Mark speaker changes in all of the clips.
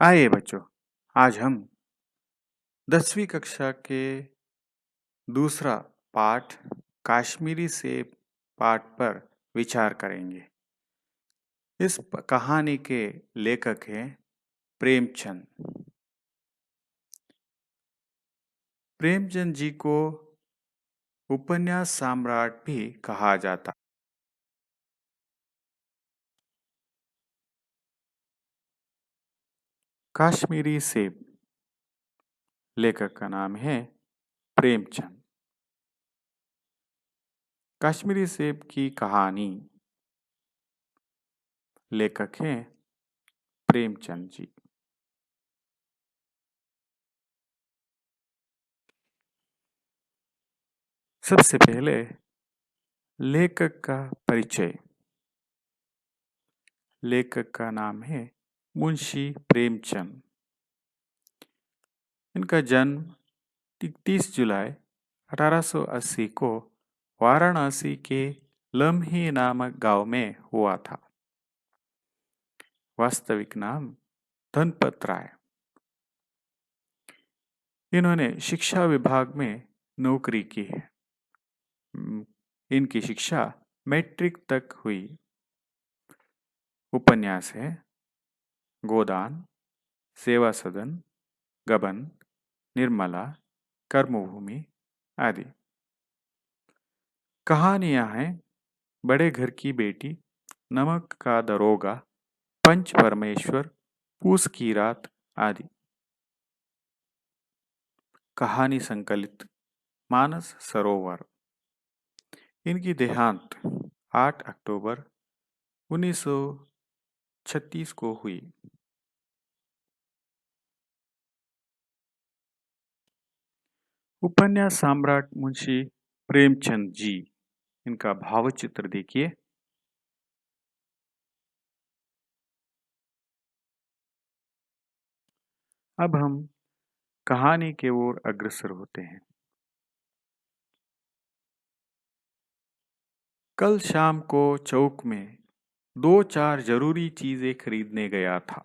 Speaker 1: आइए बच्चों, आज हम 10वीं कक्षा के दूसरा पाठ कश्मीरी सेब पाठ पर विचार करेंगे। इस कहानी के लेखक हैं प्रेमचंद। प्रेमचंद जी को उपन्यास सम्राट भी कहा जाता। कश्मीरी सेब लेखक का नाम है प्रेमचंद। कश्मीरी सेब की कहानी लेखक हैं प्रेमचंद जी। सबसे पहले लेखक का परिचय। लेखक का नाम है मुंशी प्रेमचंद। इनका जन्म 30 जुलाई 1880 को वाराणसी के लम्ही नामक गांव में हुआ था। वास्तविक नाम धनपत राय। इन्होंने शिक्षा विभाग में नौकरी की है। इनकी शिक्षा मैट्रिक तक हुई। उपन्यास है गोदान, सेवा सदन, गबन, निर्मला, कर्मभूमि आदि। कहानियां हैं बड़े घर की बेटी, नमक का दरोगा, पंच परमेश्वर, पूस की रात आदि। कहानी संकलित मानस सरोवर। इनकी देहांत 8 अक्टूबर 1936 को हुई। उपन्यास सम्राट मुंशी प्रेमचंद जी, इनका भावचित्र देखिए। अब हम कहानी के ओर अग्रसर होते हैं। कल शाम को चौक में दो चार जरूरी चीजें खरीदने गया था।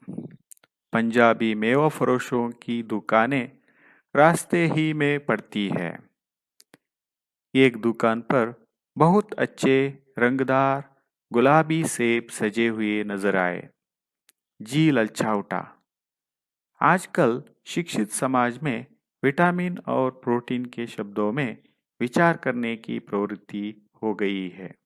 Speaker 1: पंजाबी मेवा फरोशों की दुकानें रास्ते ही में पड़ती है। एक दुकान पर बहुत अच्छे रंगदार गुलाबी सेब सजे हुए नजर आए। जी ललचा उठा। आजकल शिक्षित समाज में विटामिन और प्रोटीन के शब्दों में विचार करने की प्रवृत्ति हो गई है।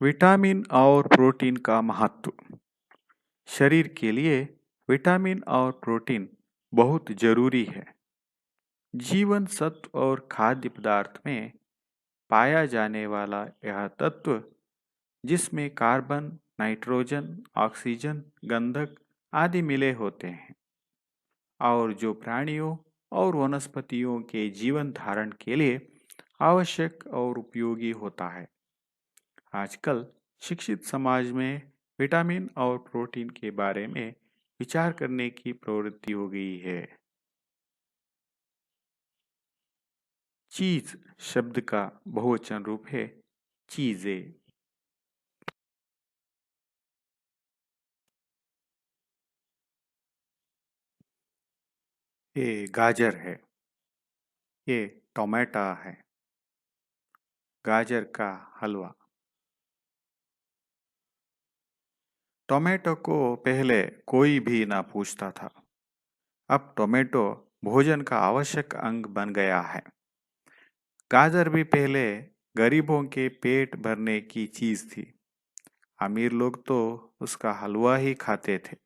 Speaker 1: विटामिन और प्रोटीन का महत्व। शरीर के लिए विटामिन और प्रोटीन बहुत जरूरी है। जीवन सत्व और खाद्य पदार्थ में पाया जाने वाला यह तत्व, जिसमें कार्बन, नाइट्रोजन, ऑक्सीजन, गंधक आदि मिले होते हैं, और जो प्राणियों और वनस्पतियों के जीवन धारण के लिए आवश्यक और उपयोगी होता है। आजकल शिक्षित समाज में विटामिन और प्रोटीन के बारे में विचार करने की प्रवृत्ति हो गई है। चीज शब्द का बहुवचन रूप है चीजें। ये गाजर है, ये टोमेटो है, गाजर का हलवा। टोमेटो को पहले कोई भी ना पूछता था, अब टोमेटो भोजन का आवश्यक अंग बन गया है। गाजर भी पहले गरीबों के पेट भरने की चीज थी, अमीर लोग तो उसका हलवा ही खाते थे।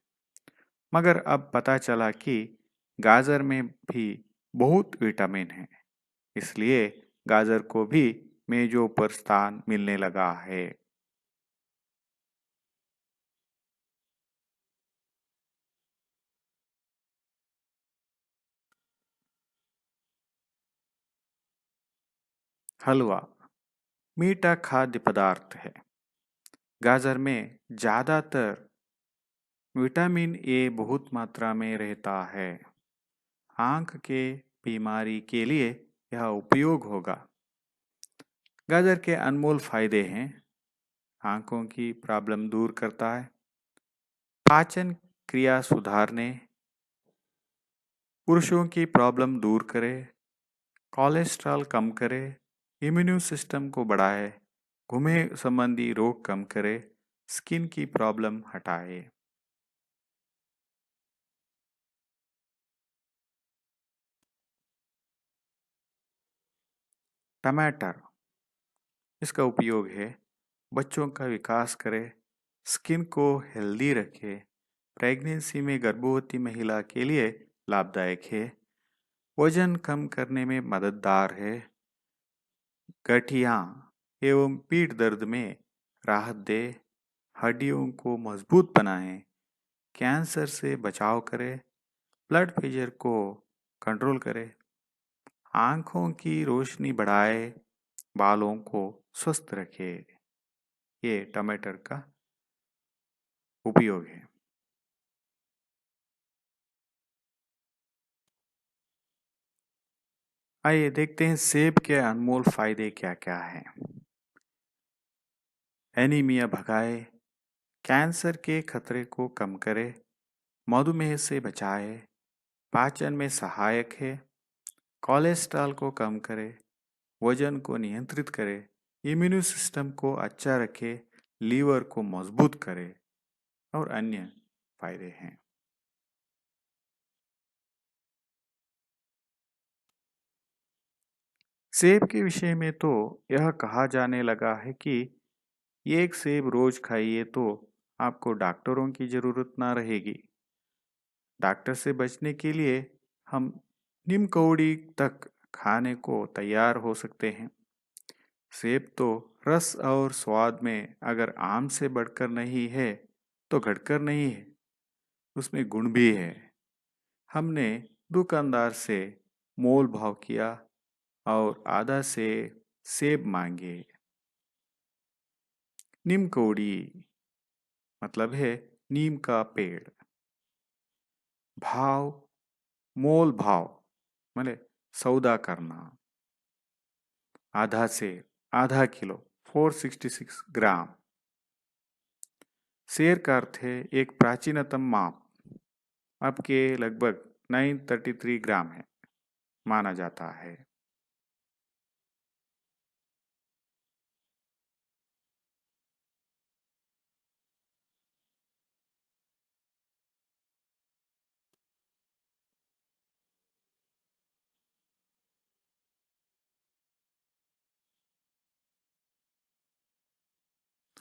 Speaker 1: मगर अब पता चला कि गाजर में भी बहुत विटामिन है, इसलिए गाजर को भी मेजों पर स्थान मिलने लगा है। हलवा मीठा खाद्य पदार्थ है। गाजर में ज्यादातर विटामिन ए बहुत मात्रा में रहता है। आंख के बीमारी के लिए यह उपयोग होगा। गाजर के अनमोल फायदे हैं। आंखों की प्रॉब्लम दूर करता है, पाचन क्रिया सुधारने, पुरुषों की प्रॉब्लम दूर करे, कोलेस्ट्रॉल कम करे, इम्यून सिस्टम को बढ़ाए, घुमे संबंधी रोग कम करे, स्किन की प्रॉब्लम हटाए। टमाटर, इसका उपयोग है बच्चों का विकास करे, स्किन को हेल्दी रखे, प्रेगनेंसी में गर्भवती महिला के लिए लाभदायक है, वजन कम करने में मददगार है, गठिया एवं पीठ दर्द में राहत दे, हड्डियों को मजबूत बनाए, कैंसर से बचाव करे, ब्लड प्रेशर को कंट्रोल करे, आंखों की रोशनी बढ़ाए, बालों को स्वस्थ रखे। ये टमाटर का उपयोग है। आइए देखते हैं सेब के अनमोल फायदे क्या क्या हैं। एनीमिया भगाए, कैंसर के खतरे को कम करे, मधुमेह से बचाए, पाचन में सहायक है, कोलेस्ट्रॉल को कम करे, वजन को नियंत्रित करे, इम्यून सिस्टम को अच्छा रखे, लीवर को मजबूत करे और अन्य फायदे हैं। सेब के विषय में तो यह कहा जाने लगा है कि एक सेब रोज खाइए तो आपको डॉक्टरों की जरूरत ना रहेगी। डॉक्टर से बचने के लिए हम नीम कौड़ी तक खाने को तैयार हो सकते हैं। सेब तो रस और स्वाद में अगर आम से बढ़कर नहीं है तो घटकर नहीं है, उसमें गुण भी है। हमने दुकानदार से मोल भाव किया और आधा से सेब मांगे। नीम कौड़ी मतलब है नीम का पेड़। भाव मोल भाव मतलब सौदा करना। आधा से आधा किलो 466 ग्राम। शेर का अर्थ है एक प्राचीनतम माप, अब के लगभग 933 ग्राम है माना जाता है।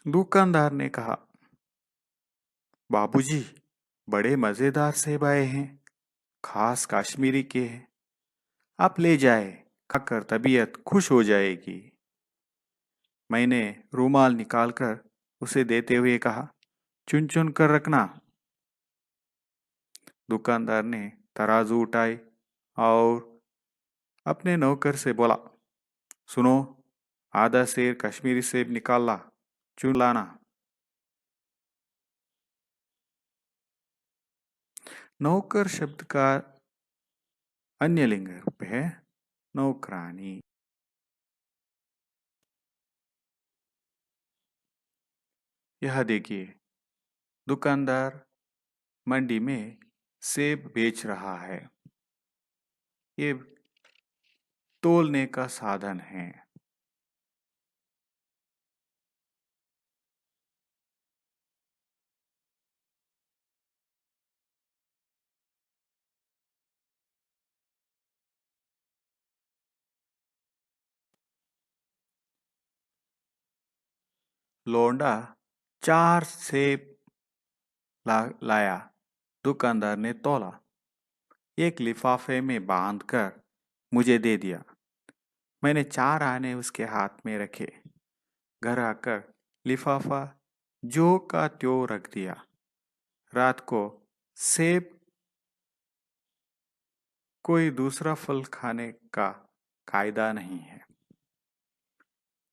Speaker 1: दुकानदार ने कहा, बाबूजी, बड़े मजेदार सेब आए हैं, खास कश्मीरी के हैं, आप ले जाए, खाकर तबीयत खुश हो जाएगी। मैंने रूमाल निकालकर उसे देते हुए कहा, चुन चुन कर रखना। दुकानदार ने तराजू उठाई और अपने नौकर से बोला, सुनो, आधा सेर कश्मीरी सेब निकाल ला, चुन लाना। नौकर शब्द का अन्य लिंग रूप है नौकरानी। यह देखिए, दुकानदार मंडी में सेब बेच रहा है। ये तोलने का साधन है। लौंडा 4 सेब लाया। दुकानदार ने तौला, एक लिफाफे में बांधकर मुझे दे दिया। मैंने 4 आने उसके हाथ में रखे। घर आकर लिफाफा जो का त्यों रख दिया। रात को सेब, कोई दूसरा फल खाने का कायदा नहीं है।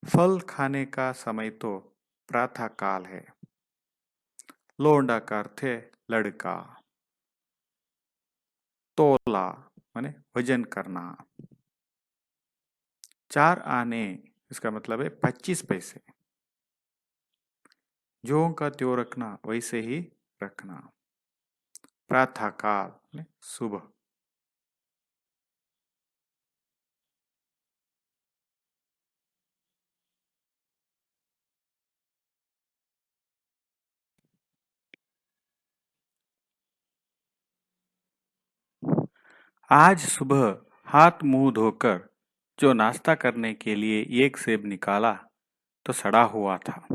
Speaker 1: फल खाने का समय तो प्रातः काल है। लौंडा का अर्थ है लड़का। तोला माने वजन करना। 4 आने इसका मतलब है 25 पैसे। ज्यों का त्यों रखना, वैसे ही रखना। प्रातः काल माने सुबह। आज सुबह हाथ मुंह धोकर जो नाश्ता करने के लिए एक सेब निकाला तो सड़ा हुआ था।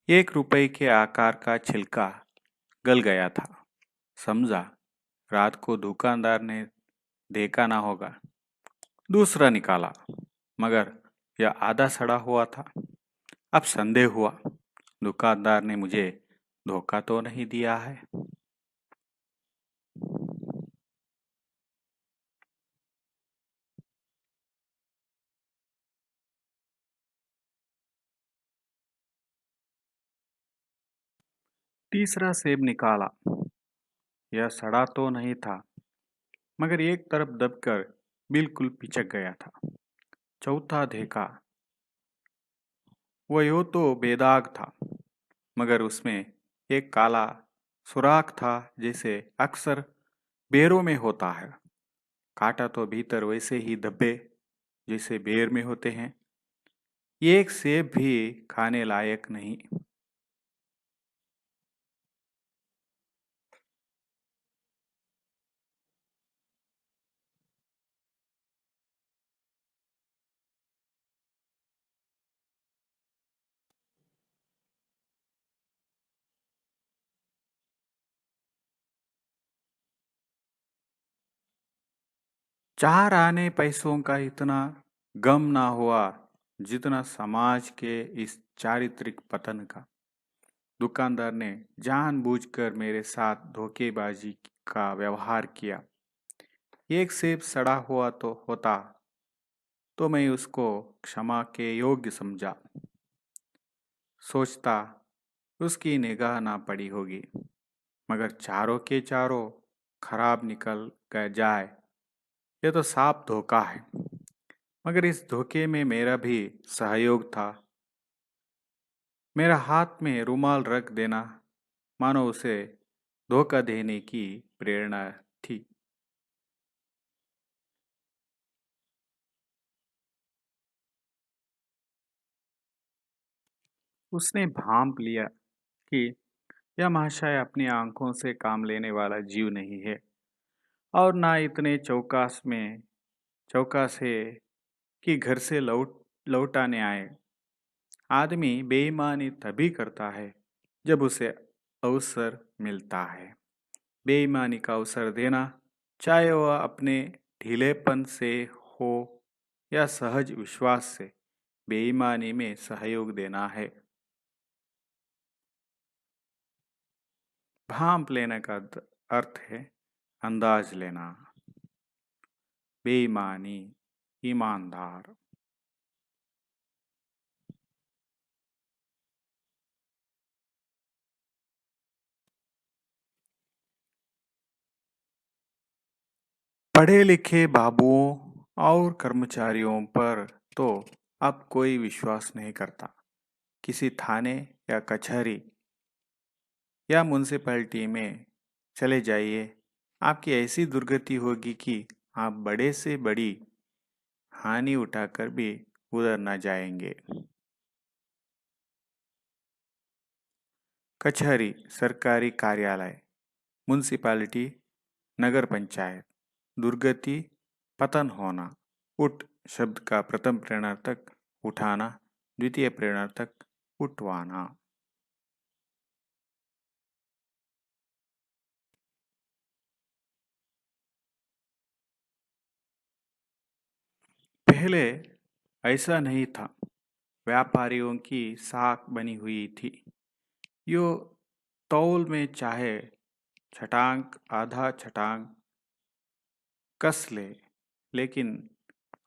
Speaker 1: 1 रुपए के आकार का छिलका गल गया था। समझा, रात को दुकानदार ने देखा ना होगा। दूसरा निकाला, मगर यह आधा सड़ा हुआ था। अब संदेह हुआ, दुकानदार ने मुझे धोखा तो नहीं दिया है। तीसरा सेब निकाला, यह सड़ा तो नहीं था, मगर एक तरफ दबकर बिल्कुल पिचक गया था। चौथा देखा, वह यूं तो बेदाग था, मगर उसमें एक काला सुराख था, जैसे अक्सर बेरों में होता है। काटा तो भीतर वैसे ही धब्बे जैसे बेर में होते हैं। एक सेब भी खाने लायक नहीं। 4 आने पैसों का इतना गम ना हुआ जितना समाज के इस चारित्रिक पतन का। दुकानदार ने जानबूझकर मेरे साथ धोखेबाजी का व्यवहार किया। एक सेब सड़ा हुआ तो होता तो मैं उसको क्षमा के योग्य समझा। सोचता उसकी निगाह ना पड़ी होगी, मगर चारों के चारों खराब निकल कर जाए, यह तो साफ धोखा है। मगर इस धोखे में मेरा भी सहयोग था। मेरा हाथ में रुमाल रख देना मानो उसे धोखा देने की प्रेरणा थी। उसने भांप लिया कि यह महाशय अपनी आंखों से काम लेने वाला जीव नहीं है, और ना इतने चौकास है कि घर से लौटाने आए। आदमी बेईमानी तभी करता है जब उसे अवसर मिलता है। बेईमानी का अवसर देना, चाहे वह अपने ढीलेपन से हो या सहज विश्वास से, बेईमानी में सहयोग देना है। भांप लेने का अर्थ है अंदाज लेना। बेईमानी, ईमानदार। पढ़े लिखे बाबुओं और कर्मचारियों पर तो अब कोई विश्वास नहीं करता। किसी थाने या कचहरी या म्यूनसिपैलिटी में चले जाइए, आपकी ऐसी दुर्गति होगी कि आप बड़े से बड़ी हानि उठाकर भी उधर न जाएंगे। कचहरी, सरकारी कार्यालय, म्यूनसिपैलिटी, नगर पंचायत। दुर्गति, पतन होना। उठ शब्द का प्रथम प्रेरणार्थक उठाना, द्वितीय प्रेरणार्थक उठवाना। पहले ऐसा नहीं था। व्यापारियों की साख बनी हुई थी। यो तौल में चाहे छटांक आधा छटांक कस ले, लेकिन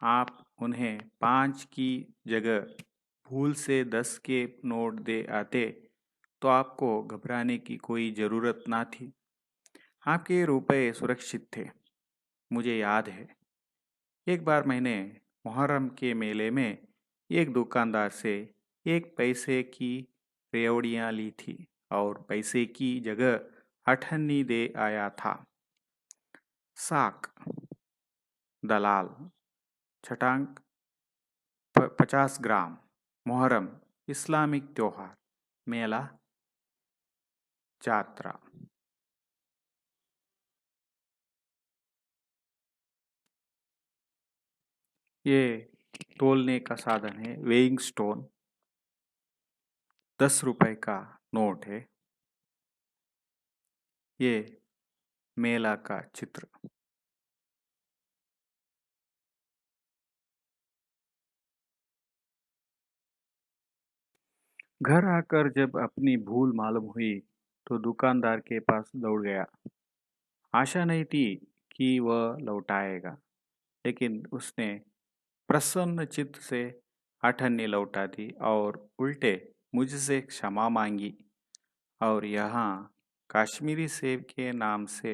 Speaker 1: आप उन्हें 5 की जगह भूल से 10 के नोट दे आते तो आपको घबराने की कोई जरूरत ना थी। आपके रुपए सुरक्षित थे। मुझे याद है, एक बार मैंने मुहर्रम के मेले में एक दुकानदार से 1 पैसे की रेवड़ियाँ ली थी और पैसे की जगह अठन्नी दे आया था। साक, दलाल, छटांक 50 ग्राम। मुहर्रम, इस्लामिक त्योहार। मेला, जात्रा। ये तोलने का साधन है, वेइंग स्टोन। 10 रुपए का नोट है। ये मेला का चित्र। घर आकर जब अपनी भूल मालूम हुई तो दुकानदार के पास दौड़ गया। आशा नहीं थी कि वह लौटाएगा, लेकिन उसने प्रसन्न चित्त से आठन्नी लौटा दी और उल्टे मुझसे क्षमा मांगी। और यहाँ कश्मीरी सेब के नाम से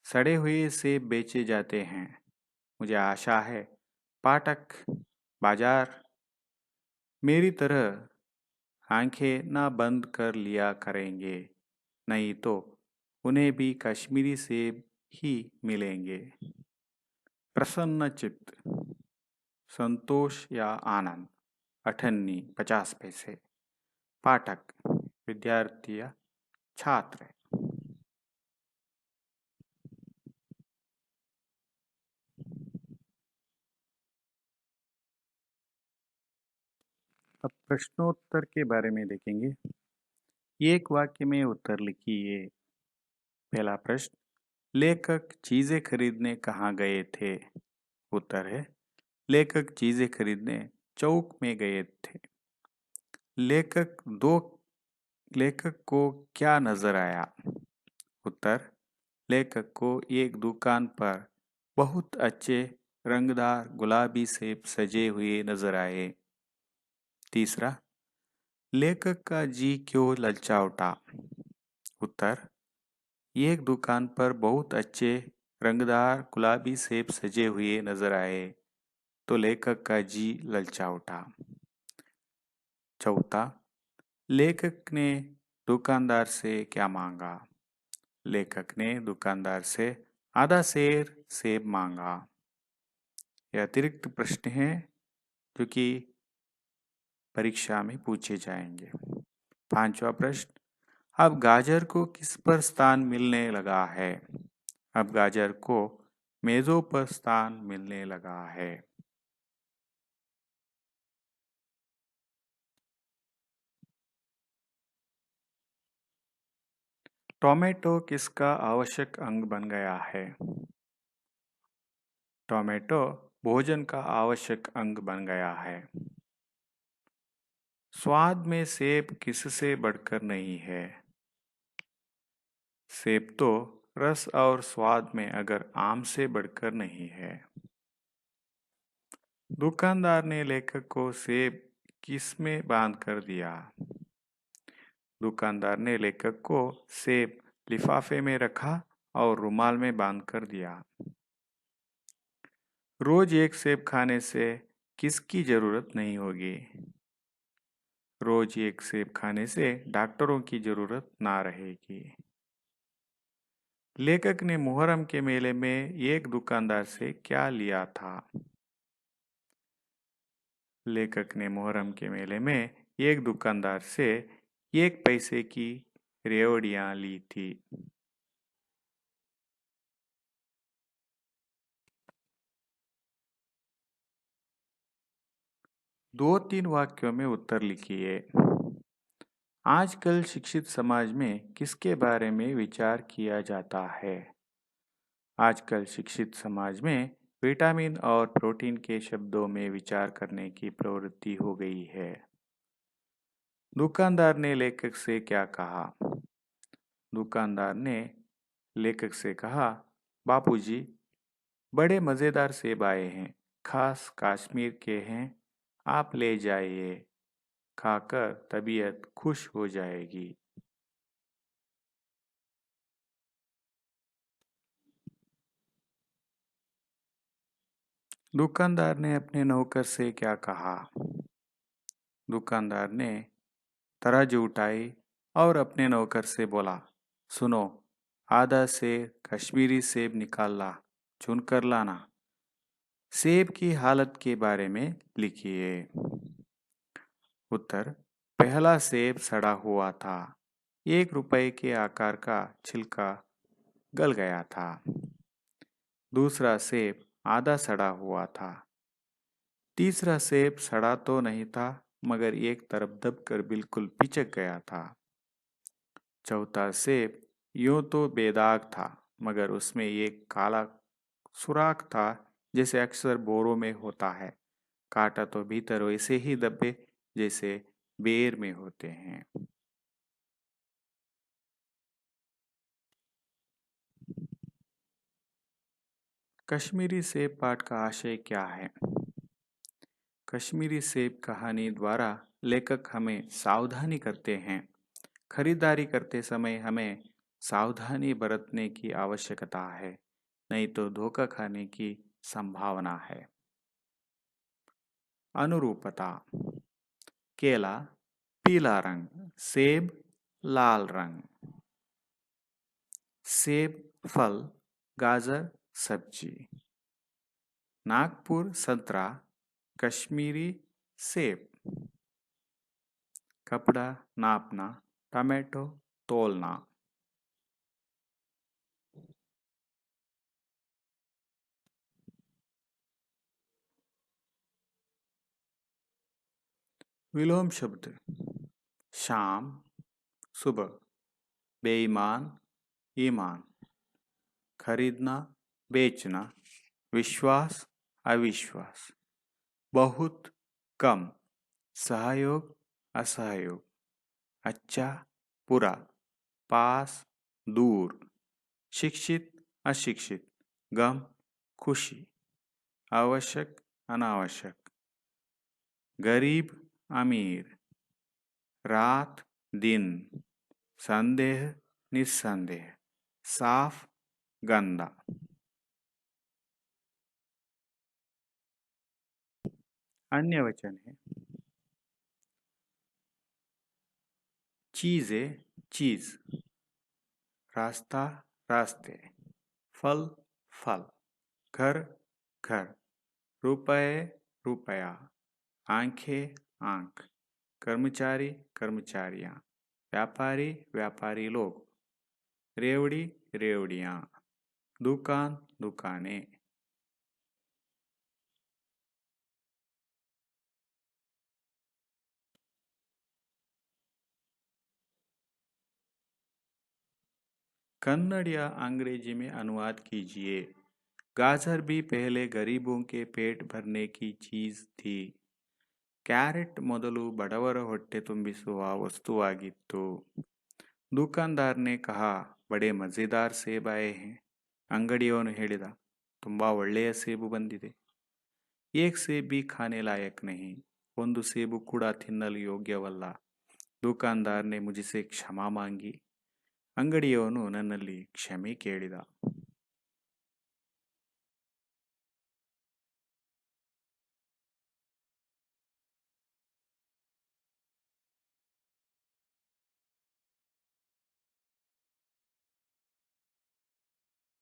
Speaker 1: सड़े हुए सेब बेचे जाते हैं। मुझे आशा है पाठक बाजार मेरी तरह आंखें ना बंद कर लिया करेंगे, नहीं तो उन्हें भी कश्मीरी सेब ही मिलेंगे। प्रसन्न चित्त, संतोष या आनंद, अठन्नी 50 पैसे। पाठक, विद्यार्थी या छात्र। अब प्रश्नोत्तर के बारे में देखेंगे। एक वाक्य में उत्तर लिखिए। पहला प्रश्न, लेखक चीजें खरीदने कहाँ गए थे? उत्तर है, लेखक चीजें खरीदने चौक में गए थे। लेखक दो लेखक को क्या नजर आया? उत्तर, लेखक को एक दुकान पर बहुत अच्छे रंगदार गुलाबी सेब सजे हुए नजर आए। तीसरा, लेखक का जी क्यों ललचा उठा? उत्तर, एक दुकान पर बहुत अच्छे रंगदार गुलाबी सेब सजे हुए नजर आए तो लेखक का जी ललचा उठा। चौथा, लेखक ने दुकानदार से क्या मांगा? लेखक ने दुकानदार से आधा सेर सेब मांगा। ये अतिरिक्त प्रश्न हैं जो कि परीक्षा में पूछे जाएंगे। पांचवा प्रश्न, अब गाजर को किस पर स्थान मिलने लगा है? अब गाजर को मेजों पर स्थान मिलने लगा है। टोमेटो किसका आवश्यक अंग बन गया है? टोमेटो भोजन का आवश्यक अंग बन गया है। स्वाद में सेब किससे बढ़कर नहीं है? सेब तो रस और स्वाद में अगर आम से बढ़कर नहीं है। दुकानदार ने लेखक को सेब किस में बांध कर दिया? दुकानदार ने लेखक को सेब लिफाफे में रखा और रुमाल में बांध कर दिया। रोज एक सेब खाने से किसकी जरूरत नहीं होगी? रोज एक सेब खाने से डॉक्टरों की जरूरत ना रहेगी। लेखक ने मुहर्रम के मेले में एक दुकानदार से क्या लिया था? लेखक ने मुहर्रम के मेले में एक दुकानदार से 1 पैसे की रेवड़ियां ली थी। दो तीन वाक्यों में उत्तर लिखिए। आजकल शिक्षित समाज में किसके बारे में विचार किया जाता है? आजकल शिक्षित समाज में विटामिन और प्रोटीन के शब्दों में विचार करने की प्रवृत्ति हो गई है। दुकानदार ने लेखक से क्या कहा? दुकानदार ने लेखक से कहा, बापूजी, बड़े मज़ेदार सेब आए हैं, खास कश्मीर के हैं, आप ले जाइए, खाकर तबीयत खुश हो जाएगी। दुकानदार ने अपने नौकर से क्या कहा? दुकानदार ने तराजू उठाई और अपने नौकर से बोला, सुनो, आधा से कश्मीरी सेब निकाल ला, चुन कर लाना। सेब की हालत के बारे में लिखिए। उत्तर: पहला सेब सड़ा हुआ था, 1 रुपए के आकार का छिलका गल गया था। दूसरा सेब आधा सड़ा हुआ था। तीसरा सेब सड़ा तो नहीं था, मगर एक तरफ दबकर बिल्कुल पिचक गया था। चौथा सेब यूं तो बेदाग था, मगर उसमें एक काला सुराख था, जैसे अक्सर बोरों में होता है। काटा तो भीतर वैसे ही दबे जैसे बेर में होते हैं। कश्मीरी सेब पाठ का आशय क्या है? कश्मीरी सेब कहानी द्वारा लेखक हमें सावधानी करते हैं। खरीदारी करते समय हमें सावधानी बरतने की आवश्यकता है, नहीं तो धोखा खाने की संभावना है। अनुरूपता: केला पीला रंग, सेब लाल रंग। सेब फल, गाजर सब्जी। नागपुर संतरा, कश्मीरी सेब। कपड़ा नापना, टमाटो तोलना। विलोम शब्द: शाम सुबह, बेईमान ईमान, खरीदना बेचना, विश्वास अविश्वास, बहुत कम, सहयोग असहयोग, अच्छा बुरा, पास दूर, शिक्षित अशिक्षित, गम खुशी, आवश्यक अनावश्यक, गरीब अमीर, रात दिन, संदेह निस्संदेह, साफ गंदा। अन्य वचन है चीजें चीज, रास्ता रास्ते, फल फल, घर घर, रुपए रुपया, आंखें आंख, कर्मचारी कर्मचारियां, व्यापारी व्यापारी लोग, रेवड़ी रेवड़ियां, दुकान दुकानें। कन्नड़ या अंग्रेजी में अनुवाद कीजिए। गाजर भी पहले गरीबों के पेट भरने की चीज थी। ಕ್ಯಾರೆಟ್ ಮೊದಲು ಬಡವರ ಹೊಟ್ಟೆ ತುಂಬಿಸುವ ವಸ್ತುವಾಗಿತ್ತು. दुकानदार ने कहा, बड़े मजेदार सेब आए हैं. ಅಂಗಡಿಯವನು ಹೇಳಿದ, ತುಂಬಾ ಒಳ್ಳೆಯ ಸೇಬು ಬಂದಿದೆ. एक सेब भी खाने लायक नहीं, ಒಂದು ಸೇಬು ಕೂಡ ತಿನ್ನಲು ಯೋಗ್ಯವಲ್ಲ. ದುಕಾನ್ದಾರ್ನೆ ಮುझसे ಕ್ಷಮಾ ಮಾಂಗಿ. ಅಂಗಡಿಯವನು ನನ್ನಲ್ಲಿ ಕ್ಷಮೆ ಕೇಳಿದ.